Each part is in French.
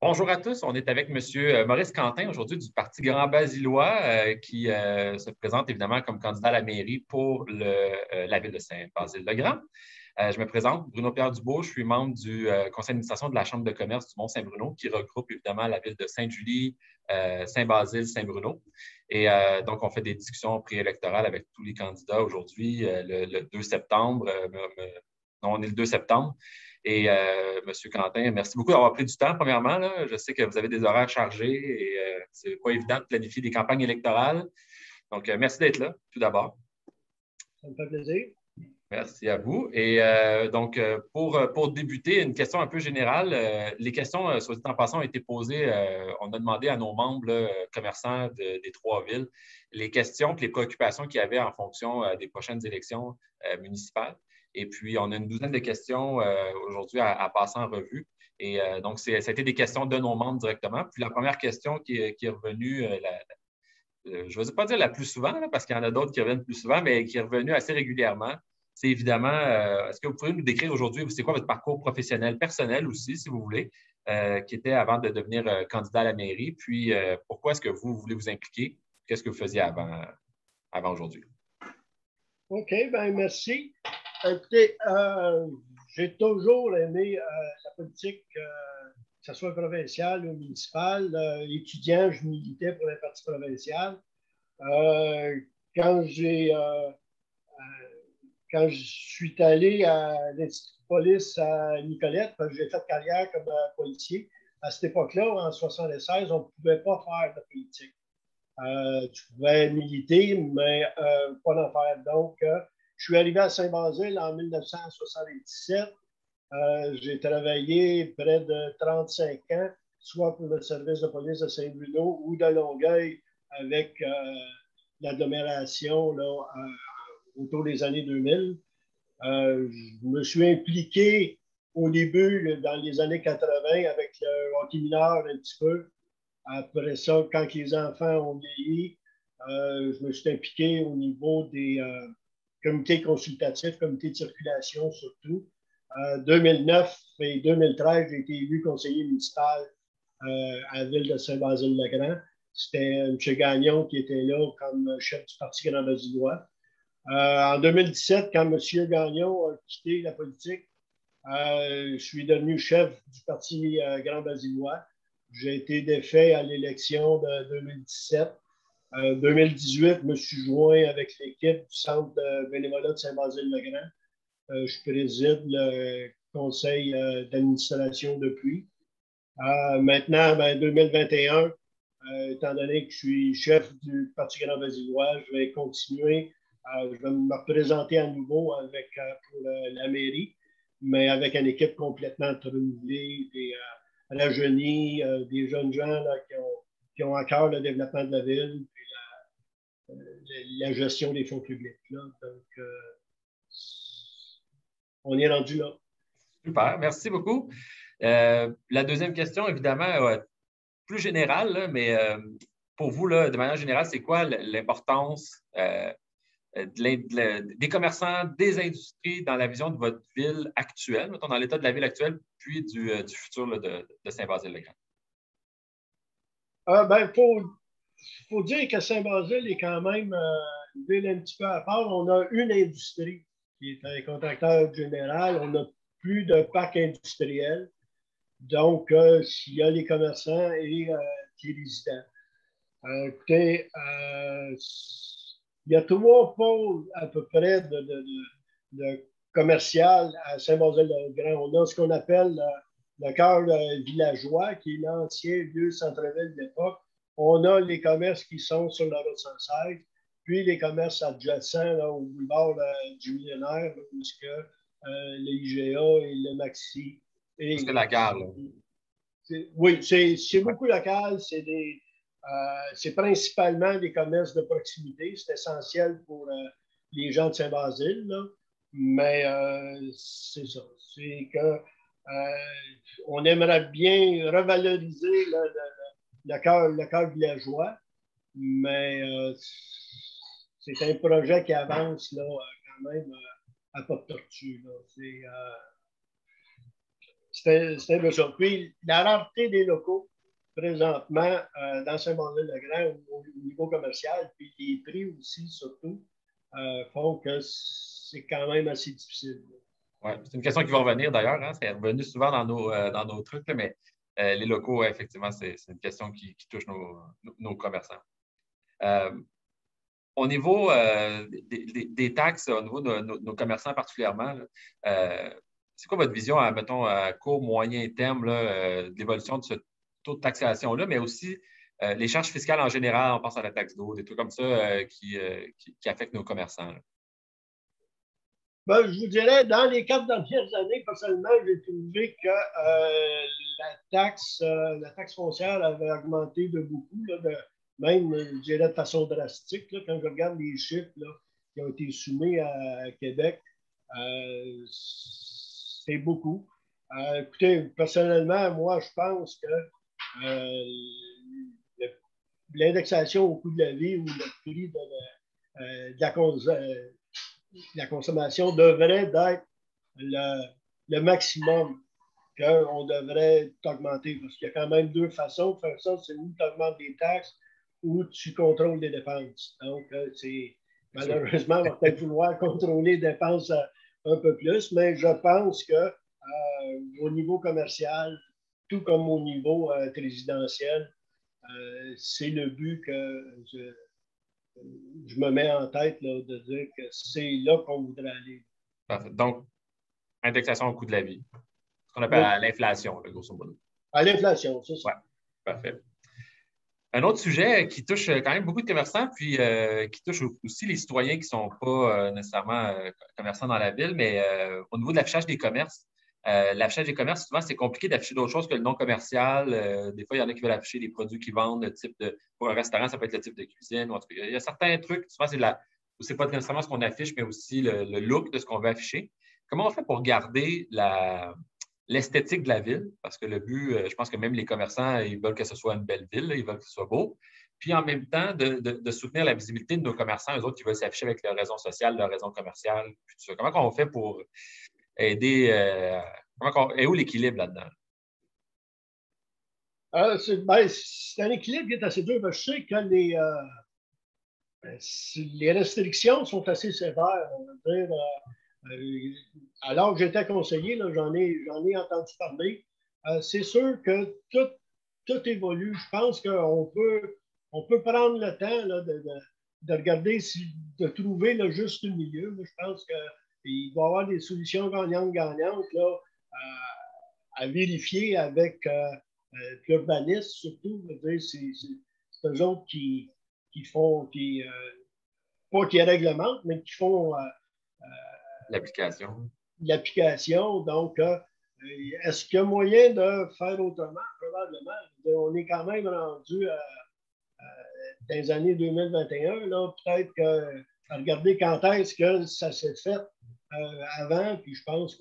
Bonjour à tous, on est avec M. Maurice Quentin aujourd'hui du Parti Grand Basillois qui se présente évidemment comme candidat à la mairie pour la ville de Saint-Basile-le-Grand. Je me présente, Bruno-Pierre Dubois, je suis membre du conseil d'administration de la Chambre de commerce du Mont-Saint-Bruno qui regroupe évidemment la ville de Sainte-Julie, Saint-Basile, Saint-Bruno. Et donc, on fait des discussions préélectorales avec tous les candidats aujourd'hui, le 2 septembre. Non, on est le 2 septembre. Et M. Quentin, merci beaucoup d'avoir pris du temps, premièrement. Là. Je sais que vous avez des horaires chargés et ce n'est pas évident de planifier des campagnes électorales. Donc, merci d'être là, tout d'abord. Ça me fait plaisir. Merci à vous. Et donc, pour débuter, une question un peu générale. Les questions, soit dit en passant, ont été posées. On a demandé à nos membres commerçants des trois villes les questions et les préoccupations qu'il y avait en fonction des prochaines élections municipales. Et puis, on a une douzaine de questions aujourd'hui à passer en revue. Et donc, ça a été des questions de nos membres directement. Puis, la première question qui est revenue, je ne vais pas dire la plus souvent, là, parce qu'il y en a d'autres qui reviennent plus souvent, mais qui est revenue assez régulièrement, c'est évidemment, est-ce que vous pourriez nous décrire aujourd'hui, c'est quoi votre parcours professionnel, personnel aussi, si vous voulez, qui était avant de devenir candidat à la mairie, puis pourquoi est-ce que vous voulez vous impliquer? Qu'est-ce que vous faisiez avant aujourd'hui? OK, bien, merci. Écoutez, j'ai toujours aimé la politique, que ce soit provinciale ou municipale. Étudiant, je militais pour les partis provinciaux. Quand je suis allé à l'Institut de police à Nicolette, parce que j'ai fait carrière comme policier, à cette époque-là, en 1976, on ne pouvait pas faire de politique. Tu pouvais militer, mais pas d'en faire. Donc, je suis arrivé à Saint-Basile en 1977. J'ai travaillé près de 35 ans, soit pour le service de police de Saint-Bruno ou de Longueuil avec l'agglomération autour des années 2000. Je me suis impliqué au début, dans les années 80, avec le hockey mineur un petit peu. Après ça, quand les enfants ont vieilli, je me suis impliqué au niveau des comités consultatifs, comités de circulation surtout. 2009 et 2013, j'ai été élu conseiller municipal à la ville de Saint-Basile-le-Grand. C'était M. Gagnon qui était là comme chef du Parti Grand Basillois. En 2017, quand M. Gagnon a quitté la politique, je suis devenu chef du Parti Grand Basillois. J'ai été défait à l'élection de 2017. 2018, je me suis joint avec l'équipe du Centre de bénévolat de Saint-Basile-le-Grand. Je préside le conseil d'administration depuis. Maintenant, 2021, étant donné que je suis chef du Parti Grand Basillois, je vais continuer. Je vais me représenter à nouveau pour la mairie, mais avec une équipe complètement renouvelée, des rajeunis, des jeunes gens là, qui ont à cœur le développement de la ville et la gestion des fonds publics. Là. Donc, on est rendu là. Super, merci beaucoup. La deuxième question, évidemment, plus générale, là, mais pour vous, là, de manière générale, c'est quoi l'importance des commerçants, des industries dans la vision de votre ville actuelle, mettons, dans l'état de la ville actuelle, puis du futur là, de Saint-Basile-le-Grand? Faut dire que Saint-Basile est quand même une ville un petit peu à part. On a une industrie qui est un contracteur général. On n'a plus de parc industriel. Donc, il y a les commerçants et les résidents. Écoutez, il y a 3 pôles à peu près de commercial à Saint-Basile-le-Grand. On a ce qu'on appelle le cœur villageois, qui est l'ancien vieux centre-ville de l'époque. On a les commerces qui sont sur la route 116, puis les commerces adjacents là, au boulevard du Millénaire, où le IGA et le Maxi. Parce que la gare, là. Oui, c'est beaucoup local. C'est principalement des commerces de proximité. C'est essentiel pour les gens de Saint-Basile. Mais c'est ça. C'est que on aimerait bien revaloriser le cœur villageois, mais c'est un projet qui avance quand même à pas de tortue. c'était de ça. Puis la rareté des locaux, présentement, dans Saint-Mandel-le-Grand, au niveau commercial, puis les prix aussi, surtout, font que c'est quand même assez difficile. Ouais, c'est une question qui va revenir d'ailleurs. Hein? C'est revenu souvent dans nos trucs, là, mais les locaux, ouais, effectivement, c'est une question qui touche nos commerçants. Au niveau des taxes, au niveau de nos commerçants particulièrement, là, c'est quoi votre vision, mettons, à court, moyen terme, là, de l'évolution de ce taux de taxation-là, mais aussi les charges fiscales en général, on pense à la taxe d'eau, des trucs comme ça qui affectent nos commerçants? Là. Ben, je vous dirais, dans les 4 dernières années, personnellement, j'ai trouvé que la taxe foncière avait augmenté de beaucoup, là, même, je dirais, de façon drastique. Là, quand je regarde les chiffres là, qui ont été soumis à Québec, c'est beaucoup. Écoutez, personnellement, moi, je pense que l'indexation au coût de la vie ou le prix la consommation devrait être le maximum qu'on devrait augmenter. Parce qu'il y a quand même deux façons de faire ça. C'est où tu augmentes des taxes ou tu contrôles les dépenses. Donc, malheureusement, on va peut-être vouloir contrôler les dépenses un peu plus, mais je pense que au niveau commercial, tout comme au niveau résidentiel, c'est le but que je me mets en tête là, de dire que c'est là qu'on voudrait aller. Parfait. Donc, indexation au coût de la vie. Ce qu'on appelle Oui, l'inflation, grosso modo. à l'inflation, c'est ça. Oui, parfait. Un autre sujet qui touche quand même beaucoup de commerçants, puis qui touche aussi les citoyens qui ne sont pas nécessairement commerçants dans la ville, mais au niveau de l'affichage des commerces. L'affichage des commerces, souvent, c'est compliqué d'afficher d'autres choses que le non commercial. Des fois, il y en a qui veulent afficher les produits qu'ils vendent, le type de. Pour un restaurant, ça peut être le type de cuisine. Ou en tout cas, il y a certains trucs, souvent, c'est pas nécessairement ce qu'on affiche, mais aussi le look de ce qu'on veut afficher. Comment on fait pour garder l'esthétique de la ville, parce que le but, je pense que même les commerçants, ils veulent que ce soit une belle ville, ils veulent que ce soit beau. Puis en même temps, de soutenir la visibilité de nos commerçants, eux autres qui veulent s'afficher avec leur raison sociale, leur raison commerciale. Puis tout ça. Comment on fait pour aider, et où l'équilibre là-dedans? C'est un équilibre qui est assez dur. Je sais que les restrictions sont assez sévères. On va dire, alors que j'étais conseiller, j'en ai entendu parler. C'est sûr que tout évolue. Je pense on peut prendre le temps là, de regarder, de trouver le juste milieu. Moi, je pense qu'il doit y avoir des solutions gagnantes-gagnantes là, à vérifier avec l'urbanisme, surtout. C'est eux autres qui font, pas qui réglementent, mais qui font L'application. l'application. Donc, est-ce qu'il y a moyen de faire autrement? Probablement. On est quand même rendu dans les années 2021. Là, peut-être que à regarder quand est-ce que ça s'est fait avant, puis je pense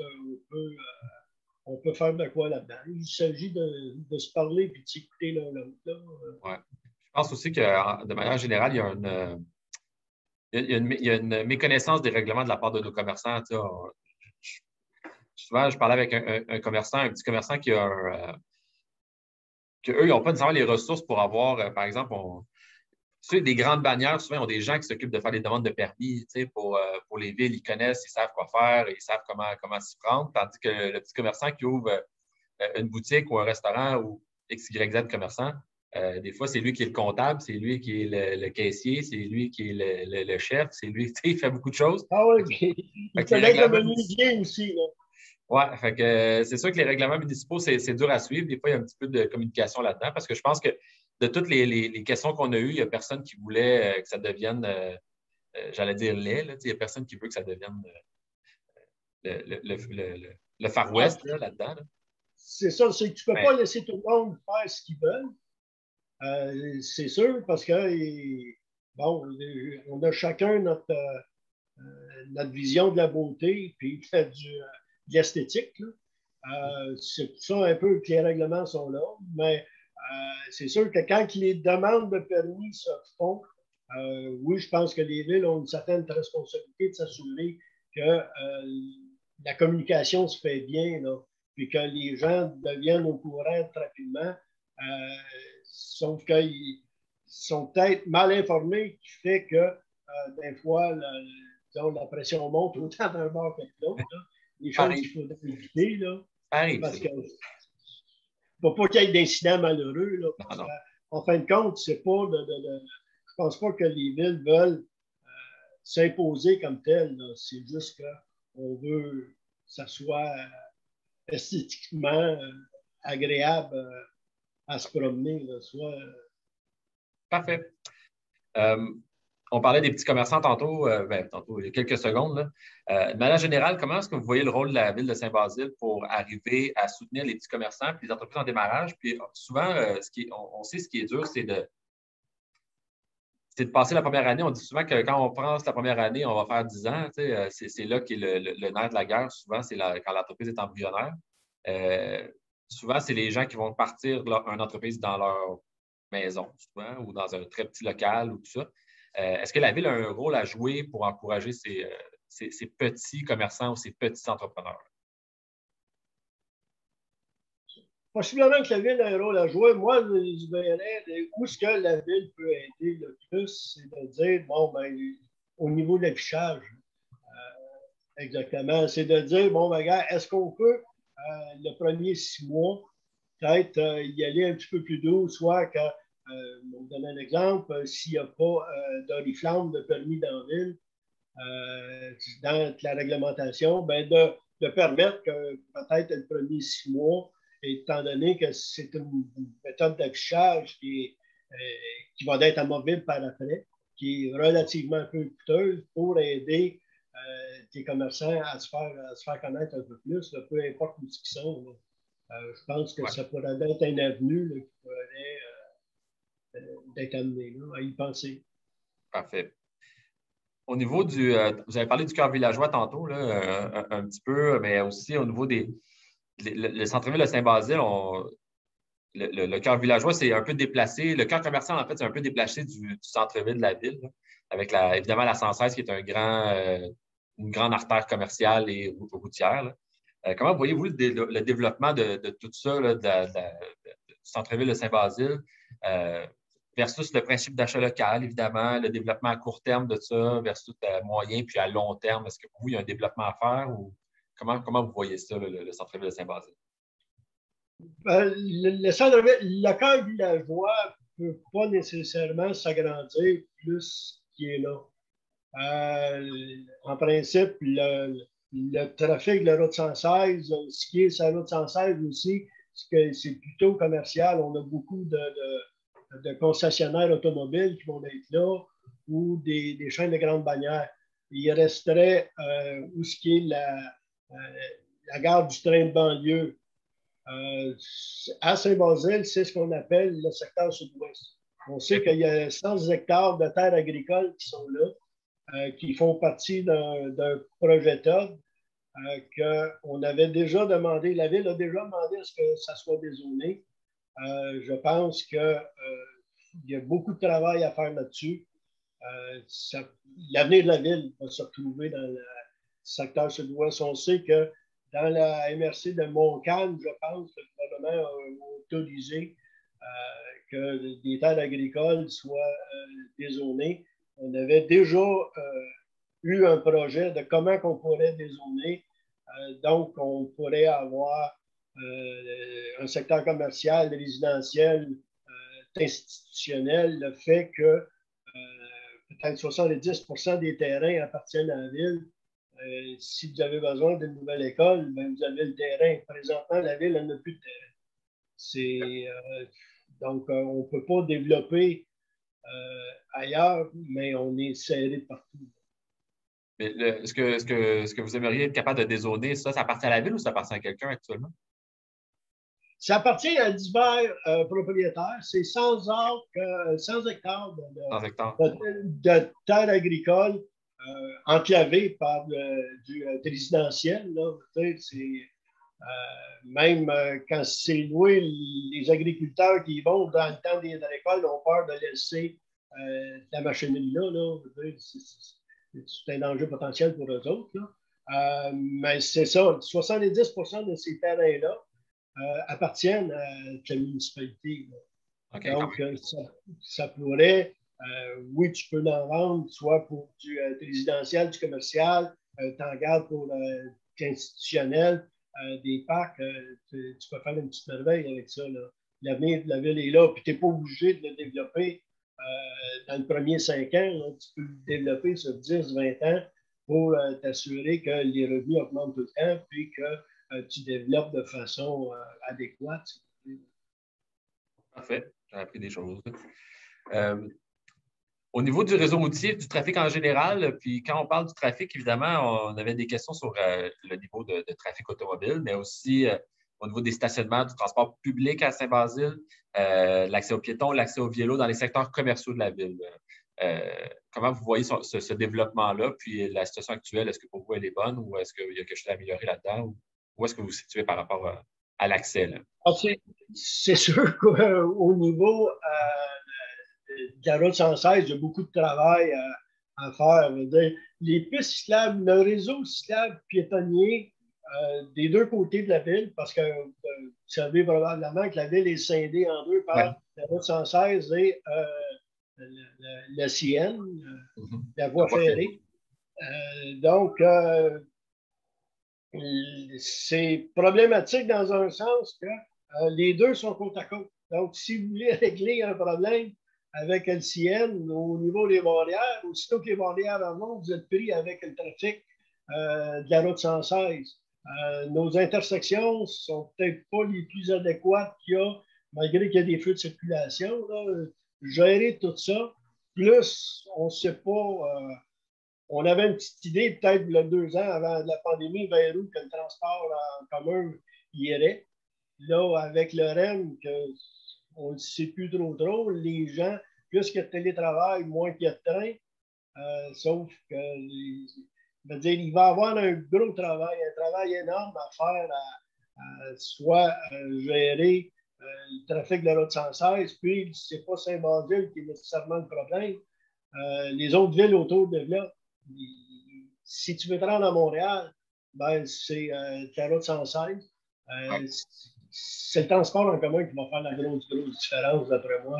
on peut faire de quoi là-dedans. Il s'agit de se parler et de s'écouter l'un l'autre. Ouais. Je pense aussi que, de manière générale, il y a une méconnaissance des règlements de la part de nos commerçants. Tu sais, souvent, je parlais avec un commerçant, un petit commerçant qui a qu'eux, ils n'ont pas nécessairement les ressources pour avoir, par exemple, tu sais, des grandes bannières, souvent, ils ont des gens qui s'occupent de faire des demandes de permis, tu sais, pour les villes, ils connaissent, ils savent quoi faire, ils savent comment s'y prendre, tandis que le petit commerçant qui ouvre une boutique ou un restaurant ou XYZ commerçant, des fois, c'est lui qui est le comptable, c'est lui qui est le caissier, c'est lui qui est le chef, c'est lui, tu sais, il fait beaucoup de choses. Ah oui, il peut être le menuisier aussi. Là. Ouais, fait que c'est sûr que les règlements municipaux, c'est dur à suivre. Des fois, il y a un petit peu de communication là-dedans parce que je pense que de toutes les questions qu'on a eues, il n'y a personne qui voulait que ça devienne, j'allais dire laid, là, il n'y a personne qui veut que ça devienne le Far West là-dedans. Là. C'est ça, c'est que tu ne peux Ouais. pas laisser tout le monde faire ce qu'ils veulent. C'est sûr, parce que, bon, on a chacun notre vision de la beauté, puis de l'esthétique. C'est pour ça un peu que les règlements sont là, mais c'est sûr que quand les demandes de permis se font, oui, je pense que les villes ont une certaine responsabilité de s'assurer que la communication se fait bien là, puis que les gens deviennent au courant très rapidement. Sauf qu'ils sont peut-être mal informés, qui fait que des fois, la pression monte autant d'un bord que de l'autre. Les choses qu'il faudrait éviter. Là, parce que il ne faut pas qu'il y ait d'incidents malheureux. Là, parce en fin de compte, c'est pas je ne pense pas que les villes veulent s'imposer comme telles. C'est juste qu'on veut que ça soit esthétiquement agréable à se promener. Là, Parfait. On parlait des petits commerçants tantôt, tantôt, il y a quelques secondes. Là. De manière générale, comment est-ce que vous voyez le rôle de la ville de Saint-Basile pour arriver à soutenir les petits commerçants et les entreprises en démarrage? Puis souvent, on sait ce qui est dur, c'est de passer la première année. On dit souvent que quand on prend la première année, on va faire 10 ans. C'est là qu'est le nerf de la guerre. Souvent, c'est quand l'entreprise est embryonnaire. Souvent, c'est les gens qui vont partir une entreprise dans leur maison, souvent, ou dans un très petit local ou tout ça. Est-ce que la ville a un rôle à jouer pour encourager ces petits commerçants ou ces petits entrepreneurs? Possiblement que la ville a un rôle à jouer. Moi, je verrais où est-ce que la ville peut aider le plus, c'est de dire, bon, ben, au niveau de l'affichage, exactement, c'est de dire, bon, ben, regarde, est-ce qu'on peut, le premier 6 mois, peut-être y aller un petit peu plus doux, soit que, on donne un exemple, s'il n'y a pas d'oriflamme de permis dans la ville, dans la réglementation, ben de permettre que peut-être le premier 6 mois, étant donné que c'est une méthode d'affichage qui va être amovible par après, qui est relativement peu coûteuse pour aider les commerçants à se faire connaître un peu plus, là, peu importe où ils sont. Je pense que ça pourrait être une avenue là, qui pourrait être amenée à y penser. Parfait. Au niveau vous avez parlé du cœur villageois tantôt, là, un petit peu, mais aussi au niveau le centre-ville de Saint-Basile, le cœur villageois, c'est un peu déplacé. Le cœur commercial, en fait, c'est un peu déplacé du centre-ville de la ville, là, avec évidemment la 116 qui est une grande artère commerciale et routière. Comment voyez-vous le développement de tout ça, là, du centre-ville de Saint-Basile, versus le principe d'achat local, évidemment, le développement à court terme de ça, versus à moyen puis à long terme? Est-ce que pour vous, il y a un développement à faire ou comment vous voyez ça, le centre-ville de Saint-Basile? Le cœur villageois ne peut pas nécessairement s'agrandir plus qu'il est là. En principe, le trafic de la route 116, ce qui est sur la route 116 aussi, c'est plutôt commercial. On a beaucoup de concessionnaires automobiles qui vont être là ou des chaînes de grandes bannières. Il resterait où ce qui est la gare du train de banlieue. À Saint-Basile, c'est ce qu'on appelle le secteur sud-ouest. On sait qu'il y a 100 hectares de terres agricoles qui sont là, qui font partie d'un projet TOD qu'on avait déjà demandé, la Ville a déjà demandé à ce que ça soit dézoné. Je pense qu'il y a beaucoup de travail à faire là-dessus. L'avenir de la Ville va se retrouver dans le secteur sud-ouest. On sait que dans la MRC de Montcalm, je pense que le gouvernement a autorisé que des terres agricoles soient dézonées. On avait déjà eu un projet de comment on pourrait dézoner. Donc, on pourrait avoir un secteur commercial, résidentiel, institutionnel, le fait que peut-être 70% des terrains appartiennent à la ville. Si vous avez besoin d'une nouvelle école, ben vous avez le terrain. Présentement, la ville n'a plus de terrain. Donc, on ne peut pas développer ailleurs, mais on est serré de partout. Est-ce que vous aimeriez être capable de dézoner ça? Ça appartient à la ville ou ça appartient à quelqu'un actuellement? Ça appartient à divers propriétaires. C'est 100 hectares de terres agricoles enclavées par du résidentiel. Là. Même quand c'est loué, les agriculteurs qui y vont dans le temps des récoltes ont peur de laisser la machinerie là. C'est un danger potentiel pour eux autres. Là. Mais c'est ça, 70 de ces terrains-là appartiennent à la municipalité. OK, quand Donc, ça pourrait, oui, tu peux en vendre, soit pour du résidentiel, du commercial, tu en gardes pour l'institutionnel, des parcs, tu peux faire une petite merveille avec ça. L'avenir de la ville est là, puis tu n'es pas obligé de le développer dans le premier 5 ans. Là, tu peux le développer sur 10, 20 ans pour t'assurer que les revenus augmentent tout le temps, puis que tu développes de façon adéquate. parfait. J'ai appris des choses. Au niveau du réseau routier, du trafic en général, puis quand on parle du trafic, évidemment, on avait des questions sur le niveau de trafic automobile, mais aussi au niveau des stationnements, du transport public à Saint-Basile, l'accès aux piétons, l'accès aux vélos dans les secteurs commerciaux de la ville. Comment vous voyez ce développement-là, puis la situation actuelle, est-ce que pour vous elle est bonne ou est-ce qu'il y a quelque chose à améliorer là-dedans? Ou où est-ce que vous vous situez par rapport à l'accès? C'est sûr qu'au niveau de la route 116, il y a beaucoup de travail à faire. Les pistes cyclables, le réseau cyclable piétonnier des deux côtés de la ville, parce que vous savez probablement que la ville est scindée en deux par la route 116 et la CN, la voie ferrée. Donc, c'est problématique dans un sens que les deux sont côte à côte. Donc, si vous voulez régler un problème avec LCN au niveau des barrières, aussitôt que les barrières remontent, vous êtes pris avec le trafic de la route 116. Nos intersections sont peut-être pas les plus adéquates qu'il y a, malgré qu'il y a des feux de circulation. Là. Gérer tout ça, plus on ne sait pas. On avait une petite idée, peut-être il y a 2 ans avant la pandémie, vers où que le transport en commun irait. Là, avec le REM, on ne sait plus trop, les gens, plus qu'il y a de télétravail, moins qu'il y a de train. Sauf que, dire, il va y avoir un gros travail, un travail énorme à faire, soit gérer le trafic de la route 116, puis c'est pas Saint-Basile qui est nécessairement le problème. Les autres villes autour de là, si tu veux te rendre à Montréal, ben, c'est la route 116. C'est le transport en commun qui va faire la grosse différence, d'après moi.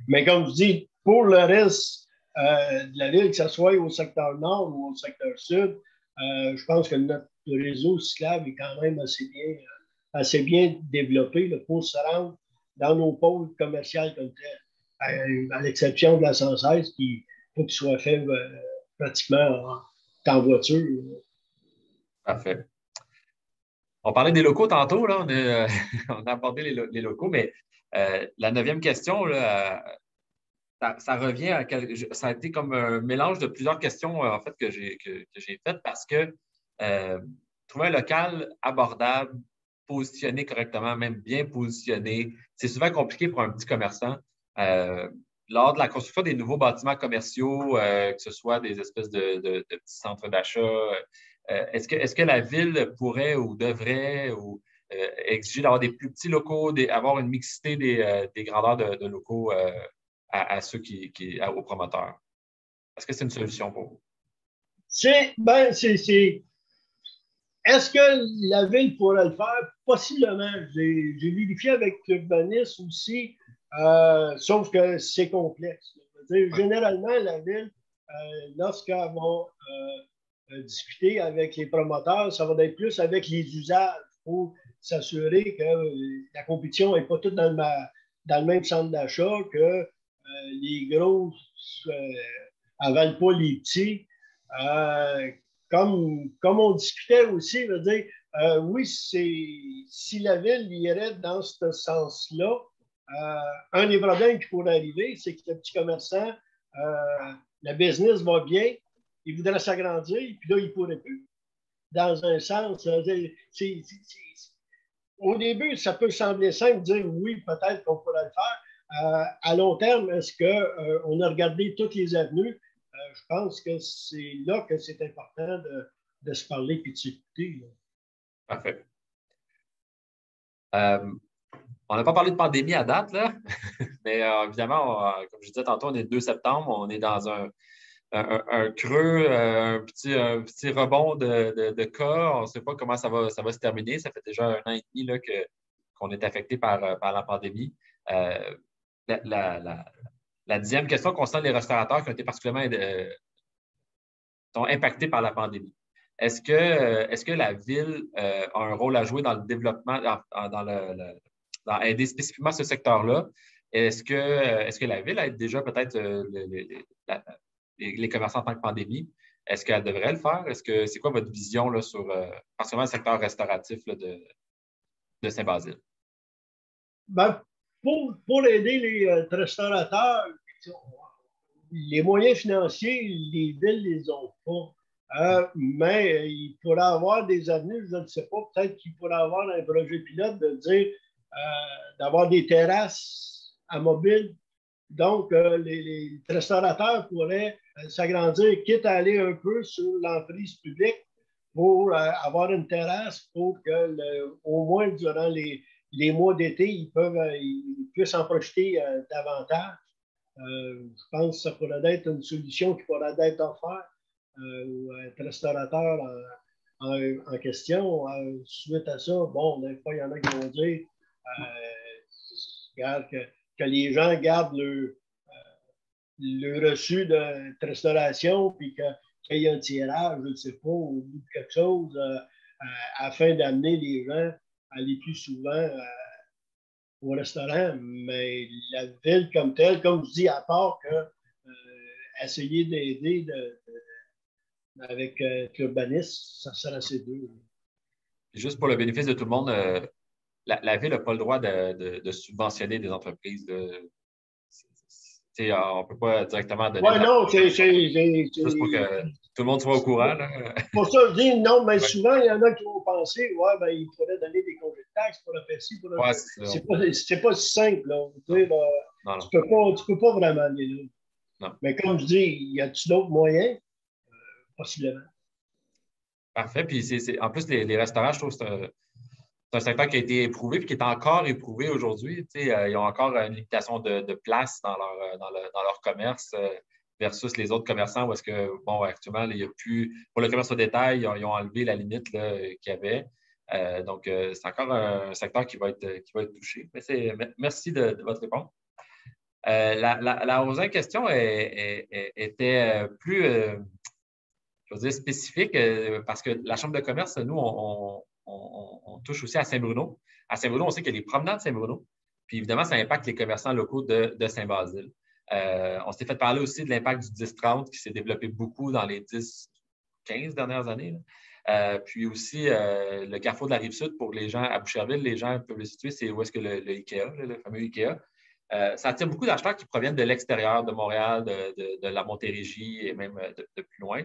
Mais comme je dis, pour le reste de la ville, que ce soit au secteur nord ou au secteur sud, je pense que notre réseau cyclable est quand même assez bien développé là, pour se rendre dans nos pôles commerciaux comme tel, à l'exception de la 116 qui faut qu'il soit fait pratiquement en voiture. Parfait. On parlait des locaux tantôt, là, on a abordé les locaux, mais la 9e question, là, ça revient à ça a été comme un mélange de plusieurs questions en fait que j'ai faites parce que trouver un local abordable, positionné correctement, même bien positionné, c'est souvent compliqué pour un petit commerçant. Lors de la construction des nouveaux bâtiments commerciaux, que ce soit des espèces de petits centres d'achat, est-ce que la ville pourrait ou devrait ou exiger d'avoir des plus petits locaux, avoir une mixité des grandeurs de locaux à ceux aux promoteurs? Est-ce que c'est une solution pour vous? Est-ce que la ville pourrait le faire? Possiblement. J'ai vérifié avec l'urbanisme aussi, sauf que c'est complexe. Généralement, la ville, lorsqu'elle va discuter avec les promoteurs, ça va être plus avec les usages pour s'assurer que la compétition n'est pas toute dans le même centre d'achat, que les gros n'avalent pas les petits. Comme on discutait aussi, je veux dire, oui, si la ville irait dans ce sens-là, un des problèmes qui pourrait arriver, c'est que le petit commerçant, la business va bien, il voudrait s'agrandir, puis là, il ne pourrait plus. Dans un sens, au début, ça peut sembler simple de dire oui, peut-être qu'on pourrait le faire. À long terme, est-ce qu'on a regardé toutes les avenues? Je pense que c'est là que c'est important de se parler et de s'écouter. Parfait. On n'a pas parlé de pandémie à date, là, mais évidemment, comme je disais tantôt, on est le 2 septembre, on est dans un creux, un petit rebond de cas. On ne sait pas comment ça va se terminer. Ça fait déjà 1 an et demi là, qu'on est affecté par la pandémie. La, la, la, la 10e question concerne les restaurateurs qui ont été particulièrement sont impactés par la pandémie. Est-ce que la Ville a un rôle à jouer dans le développement, dans aider spécifiquement ce secteur-là? Est-ce que la Ville aide déjà peut-être les commerçants en tant que pandémie? Est-ce qu'elle devrait le faire? C'est quoi votre vision là, sur particulièrement le secteur restauratif là, de Saint-Basile? Ben, pour aider les restaurateurs, les moyens financiers, les villes ne les ont pas. Mais il pourrait avoir des avenues, je ne sais pas, peut-être qu'il pourrait avoir un projet pilote de dire d'avoir des terrasses à mobile. Donc, les restaurateurs pourraient s'agrandir, quitte à aller un peu sur l'emprise publique pour avoir une terrasse pour que, au moins durant les mois d'été, ils puissent en profiter davantage. Je pense que ça pourrait être une solution qui pourrait être offerte ou être restaurateur en question. Suite à ça, bon, des fois, il y en a qui vont dire que les gens gardent le reçu de restauration, puis qu'il y a un tirage, je ne sais pas, ou quelque chose, afin d'amener les gens à aller plus souvent au restaurant. Mais la ville comme telle, comme je dis, à part que essayer d'aider avec l'urbanisme, ça serait assez dur. Juste pour le bénéfice de tout le monde, la Ville n'a pas le droit de subventionner des entreprises. On ne peut pas directement donner Oui, non, c'est juste pour que tout le monde soit au courant. Là. Pour ça, je dis non, mais souvent, il y en a qui vont penser, ouais, ben, il faudrait donner des congés de taxes pour faire ci, pour Ouais, c'est pas si simple. Là. Non. Tu peux pas vraiment aller là. Non. Mais comme je dis, y a-t-il d'autres moyens? Possiblement. Parfait. Puis en plus, les restaurants, je trouve que c'est un secteur qui a été éprouvé et qui est encore éprouvé aujourd'hui. Ils ont encore une limitation de place dans leur commerce versus les autres commerçants où est-ce que, bon, actuellement, il n'y a plus. Pour le commerce au détail, ils ont enlevé la limite qu'il y avait. Donc, c'est encore un secteur qui va être touché. Merci de votre réponse. La 11e question était plus, je veux dire, spécifique parce que la Chambre de commerce, nous, on touche aussi à Saint-Bruno. À Saint-Bruno, on sait qu'il y a les promenades Saint-Bruno. Puis évidemment, ça impacte les commerçants locaux de Saint-Basile. On s'est fait parler aussi de l'impact du 10-30 qui s'est développé beaucoup dans les 10-15 dernières années. Puis aussi, le carrefour de la Rive-Sud, pour les gens à Boucherville, les gens peuvent le situer, c'est où est-ce que le IKEA, le fameux IKEA. Ça attire beaucoup d'acheteurs qui proviennent de l'extérieur, de Montréal, de la Montérégie et même de plus loin.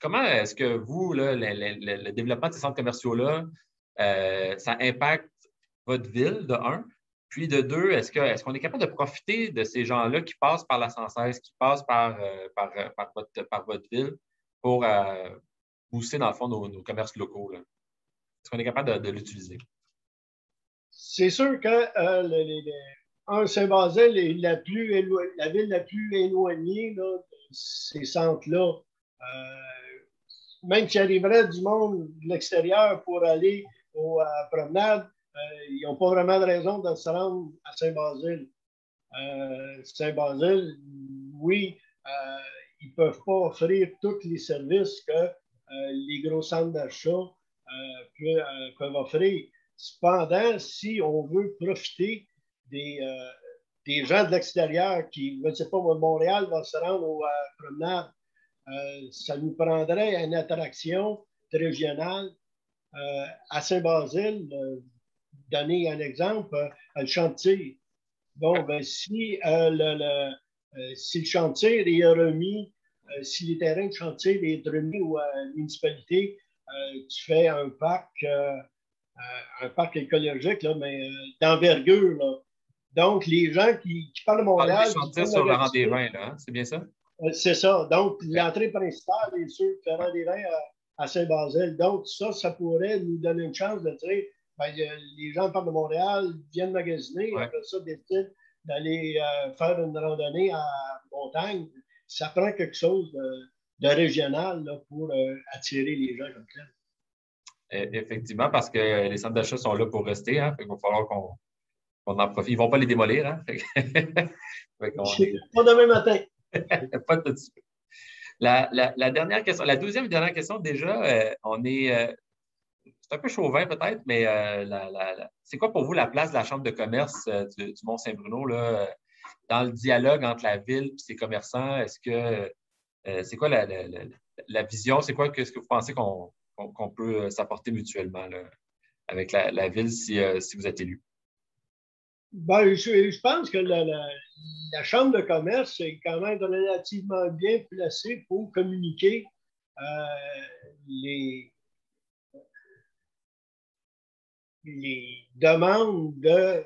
Comment est-ce que vous, là, le développement de ces centres commerciaux-là, ça impacte votre ville, de un? Puis de deux, est-ce qu'on est capable de profiter de ces gens-là qui passent par la 116, qui passent par votre ville pour booster, dans le fond, nos commerces locaux? Là? Est-ce qu'on est capable de l'utiliser? C'est sûr que Saint-Basile est la ville la plus éloignée là, de ces centres-là. Même s'il arriverait du monde de l'extérieur pour aller aux promenades, ils n'ont pas vraiment de raison de se rendre à Saint-Basile. Saint-Basile, oui, ils ne peuvent pas offrir tous les services que les gros centres d'achat peuvent offrir. Cependant, si on veut profiter des gens de l'extérieur qui, je ne sais pas, Montréal va se rendre aux promenades, ça nous prendrait une attraction régionale à Saint-Basile. Donner un exemple, le chantier. Bon, ben, si le chantier est remis, si les terrains de chantier sont remis à la municipalité, tu fais un parc écologique, là, mais d'envergure. Là. Donc, les gens qui parlent de Montréal. Des chantiers sur le rang des vins, là, hein? C'est bien ça? C'est ça. Donc, l'entrée principale est sur le rang des vins à Saint-Basile. Donc, ça pourrait nous donner une chance de dire ben, les gens parlent de Montréal, viennent magasiner, après ça, décident d'aller faire une randonnée à montagne. ça prend quelque chose de régional là, pour attirer les gens comme ça. Effectivement, parce que les centres d'achat sont là pour rester. Hein, il va falloir qu'on en profite. Ils ne vont pas les démolir. Hein, Pas demain matin. Pas tout de suite. La dernière question, la deuxième et dernière question, déjà, on est. C'est un peu chauvin peut-être, mais c'est quoi pour vous la place de la Chambre de commerce du Mont-Saint-Bruno là, dans le dialogue entre la ville et ses commerçants? Est-ce que c'est quoi la vision? C'est quoi ce que vous pensez qu'on peut s'apporter mutuellement là, avec la ville si vous êtes élu? Ben, je pense que la Chambre de commerce est quand même relativement bien placée pour communiquer les demandes de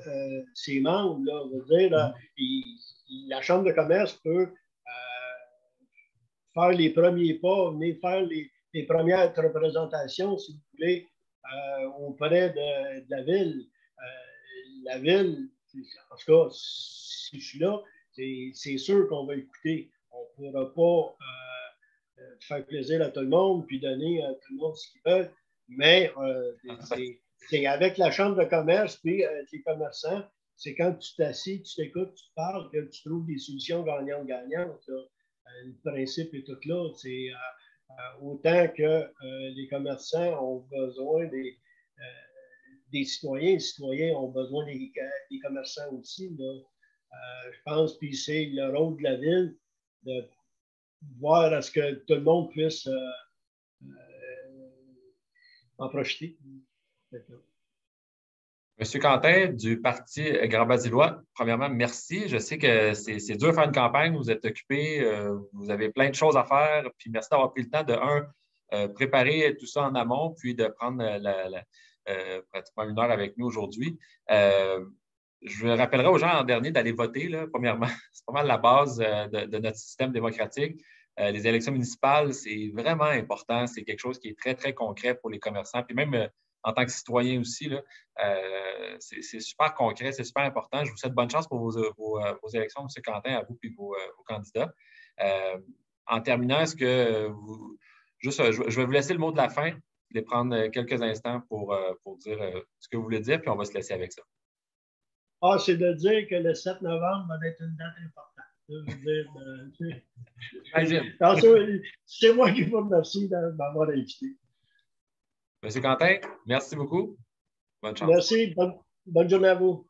ses membres. Là, on va dire, là, la Chambre de commerce peut faire les premiers pas, venir faire les premières représentations, si vous voulez, auprès de la ville. La ville, en tout cas, si je suis là, c'est sûr qu'on va écouter. On ne pourra pas faire plaisir à tout le monde puis donner à tout le monde ce qu'ils veulent, mais c'est avec la Chambre de commerce puis les commerçants, c'est quand tu t'assis, tu t'écoutes, tu te parles, que tu trouves des solutions gagnantes-gagnantes. Le principe est tout là. C'est autant que les commerçants ont besoin des citoyens, les citoyens ont besoin des commerçants aussi. Là. Je pense, puis c'est le rôle de la ville de voir à ce que tout le monde puisse en profiter. Monsieur Quentin, du Parti Grand-Basillois, premièrement, merci. Je sais que c'est dur de faire une campagne, vous êtes occupé, vous avez plein de choses à faire, puis merci d'avoir pris le temps de, préparer tout ça en amont, puis de prendre pratiquement une heure avec nous aujourd'hui. Je rappellerai aux gens en dernier d'aller voter, là, premièrement. C'est pas mal la base de notre système démocratique. Les élections municipales, c'est vraiment important. C'est quelque chose qui est très, très concret pour les commerçants. Puis même en tant que citoyen aussi, là, c'est super concret, c'est super important. Je vous souhaite bonne chance pour vos élections, M. Quentin, à vous et vos candidats. En terminant, est-ce que je vais vous laisser le mot de la fin, les prendre quelques instants pour dire ce que vous voulez dire, puis on va se laisser avec ça. C'est de dire que le 7 novembre va être une date importante. C'est moi qui vous remercie de m'avoir invité. Monsieur Quentin, merci beaucoup. Bonne chance. Merci. Bonne journée à vous.